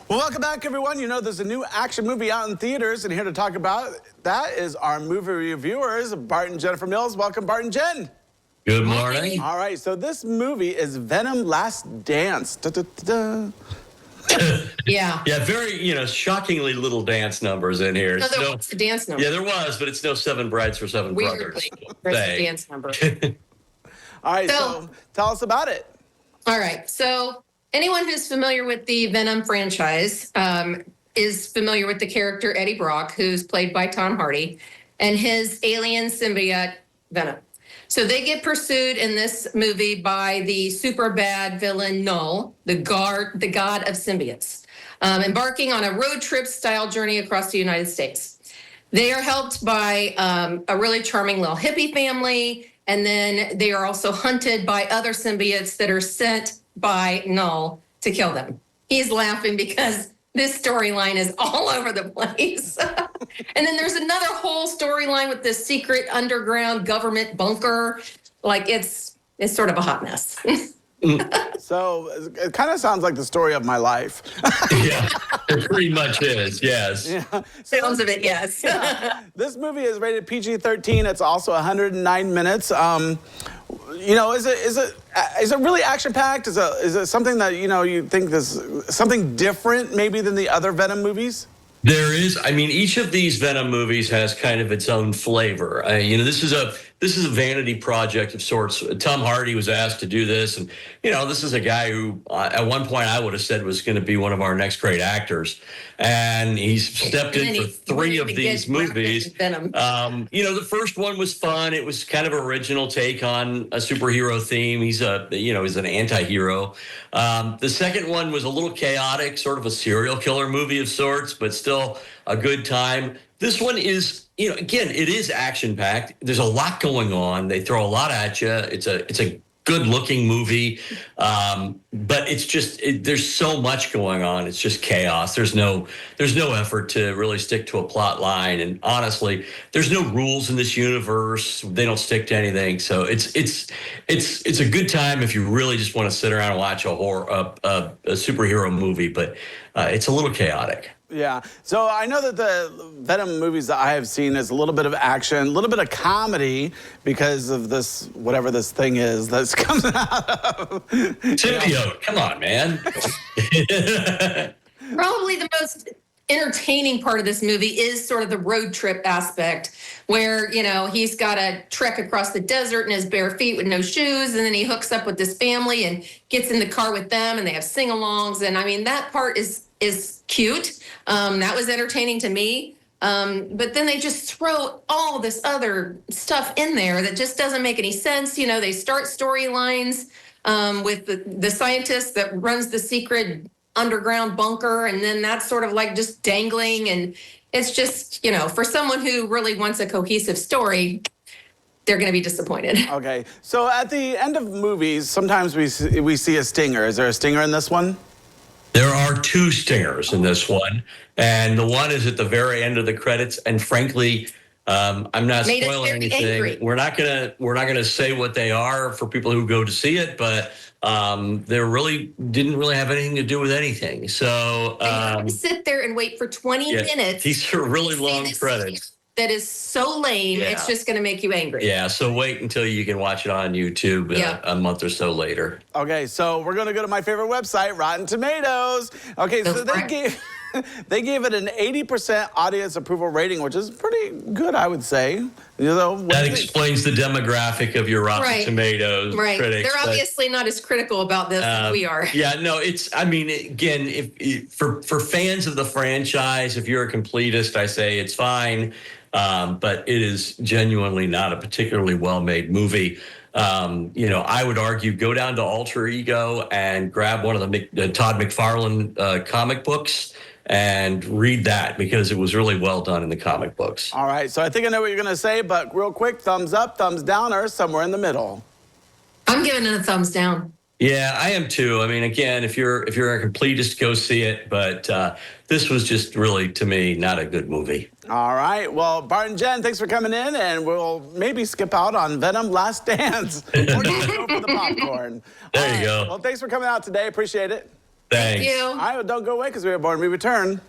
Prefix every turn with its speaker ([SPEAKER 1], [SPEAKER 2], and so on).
[SPEAKER 1] Well, welcome back, everyone. You know, there's a new action movie out in theaters, and here to talk about that is our movie reviewers, Bart and Jennifer Mills. Welcome, Bart and Jen.
[SPEAKER 2] Good morning.
[SPEAKER 1] All right, so this movie is Venom: Last Dance. Da, da, da, da.
[SPEAKER 3] Yeah.
[SPEAKER 2] Yeah, very, shockingly little dance numbers in here.
[SPEAKER 3] No, there was a dance number.
[SPEAKER 2] Yeah, there was, but it's no Seven Brides for Seven Brothers.
[SPEAKER 3] Weirdly, there's a dance number.
[SPEAKER 1] All right, so tell us about it.
[SPEAKER 3] All right. So anyone who's familiar with the Venom franchise is familiar with the character Eddie Brock, who's played by Tom Hardy, and his alien symbiote Venom. So they get pursued in this movie by the super bad villain Null, the god of symbiotes, embarking on a road trip style journey across the United States. They are helped by a really charming little hippie family, and then they are also hunted by other symbiotes that are sent by Null to kill them. He's laughing because this storyline is all over the place. And then there's another whole storyline with this secret underground government bunker. Like it's sort of a hot mess.
[SPEAKER 1] So it kind of sounds like the story of my life.
[SPEAKER 2] Yeah, it pretty much is, yes.
[SPEAKER 1] Yeah.
[SPEAKER 3] Sounds of it, yes.
[SPEAKER 1] This movie is rated PG-13. It's also 109 minutes. Is it really action-packed? Is it something that, you think is something different maybe than the other Venom movies?
[SPEAKER 2] There is. I mean, each of these Venom movies has kind of its own flavor. This is a vanity project of sorts. Tom Hardy was asked to do this, and this is a guy who, at one point, I would have said was going to be one of our next great actors, and he's stepped in for three of these movies. The first one was fun. It was kind of original take on a superhero theme. He's an anti-hero. The second one was a little chaotic, sort of a serial killer movie of sorts, but still a good time. This one is, again, it is action-packed. There's a lot going on. They throw a lot at you. It's a good-looking movie, but it's just there's so much going on. It's just chaos. There's no effort to really stick to a plot line, and honestly, there's no rules in this universe. They don't stick to anything. So it's a good time if you really just want to sit around and watch a superhero movie, but it's a little chaotic.
[SPEAKER 1] Yeah. So I know that the Venom movies that I have seen is a little bit of action, a little bit of comedy because of this, whatever this thing is that's coming out of.
[SPEAKER 2] Symbiote. Come on, man.
[SPEAKER 3] Probably the most entertaining part of this movie is sort of the road trip aspect where, he's got to trek across the desert in his bare feet with no shoes. And then he hooks up with this family and gets in the car with them and they have sing-alongs. And I mean, that part is cute. That was entertaining to me. But then they just throw all this other stuff in there that just doesn't make any sense. They start storylines with the scientist that runs the secret underground bunker, and then that's sort of like just dangling. And it's just, for someone who really wants a cohesive story, they're going to be disappointed.
[SPEAKER 1] Okay. So at the end of movies, sometimes we see a stinger. Is there a stinger in this one?
[SPEAKER 2] There are two stingers in this one, and the one is at the very end of the credits. And frankly, I'm not spoiling anything.
[SPEAKER 3] Angry.
[SPEAKER 2] We're not gonna say what they are for people who go to see it, but they really didn't really have anything to do with anything. So
[SPEAKER 3] you have to sit there and wait for 20 minutes.
[SPEAKER 2] These are really long credits.
[SPEAKER 3] That is so lame. Yeah. It's just going to make you angry.
[SPEAKER 2] Yeah, so wait until you can watch it on YouTube a month or so later.
[SPEAKER 1] Okay, so we're going to go to my favorite website, Rotten Tomatoes. Okay, so they gave it an 80% audience approval rating, which is pretty good, I would say.
[SPEAKER 2] That explains the demographic of your Rotten Tomatoes critics.
[SPEAKER 3] They're obviously not as critical about this as we are.
[SPEAKER 2] Yeah, no, again, if for fans of the franchise, if you're a completist, I say it's fine. But it is genuinely not a particularly well-made movie. I would argue go down to Alter Ego and grab one of the Todd McFarlane comic books and read that because it was really well done in the comic books.
[SPEAKER 1] All right, so I think I know what you're going to say, but real quick, thumbs up, thumbs down, or somewhere in the middle?
[SPEAKER 3] I'm giving it a thumbs down.
[SPEAKER 2] Yeah, I am too. I mean, again, if you're a completist, go see it. But this was just really, to me, not a good movie.
[SPEAKER 1] All right. Well, Bart and Jen, thanks for coming in, and we'll maybe skip out on Venom Last Dance. Or just go for the popcorn.
[SPEAKER 2] There
[SPEAKER 1] All
[SPEAKER 2] you
[SPEAKER 1] right.
[SPEAKER 2] go.
[SPEAKER 1] Well, thanks for coming out today. Appreciate it.
[SPEAKER 2] Thanks.
[SPEAKER 3] Thank you.
[SPEAKER 1] All right, well, don't go away because we have more when we return.